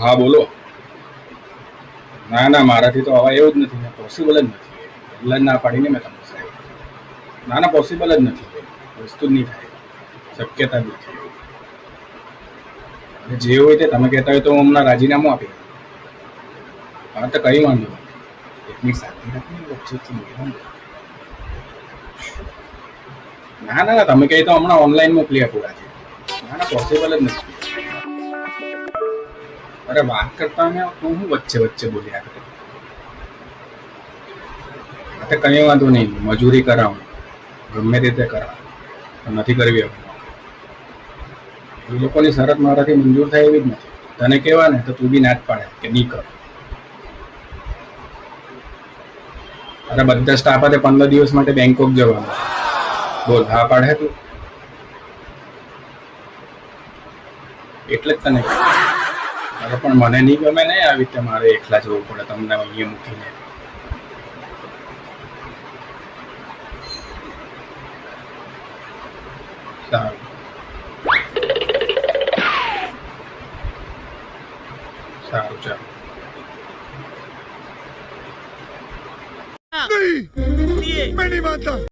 હા બોલો. ના ના, મારાથી તો હવે એવું જ નથી ને, પોસિબલ જ નથી. એટલે જ ના પાડીને મેં તમને સાહેબ. ના ના, પોસિબલ જ નથી. વસ્તુ જ નહીં થાય, શક્યતા જ નથી. અને જે હોય તે તમે કહેતા હોય તો હું હમણાં રાજીનામું આપી દઉં. હા તો કઈ વાંધો નહીં. એક મિનિટ શાંતિ રાખીને વચ્ચેથી બોલવાનું. ના ના ના, તમે કહી તો હમણાં ઓનલાઈન મોકલી આપું રાજી. ના ના, પોસિબલ જ નથી. અરે વાત કરતા ને તું હું વચ્ચે વચ્ચે બોલ્યા કરે. તો કઈ વાંધો નહીં, મજૂરી કરાવું ગમે રીતે કરાવું, નથી કરવી હવે. એ લોકોની શરત મારાથી મંજૂર થાય એવી જ નથી. તને કહેવા ને તો તું બી ના જ પાડે કે નહીં કર. અરે બધા સ્ટાફ સાથે 15 દિવસ માટે બેંકોક જવાનું. બોલ, હા પાડે તું? એટલે જ તને કહ્યું. અરે પણ મને નહીં ગમે ને આવી રીતે મારે એકલા જવું પડે તમને અહીંયા મૂકીને. સારું સારું, ચાલો. नहीं मैं नहीं मानता।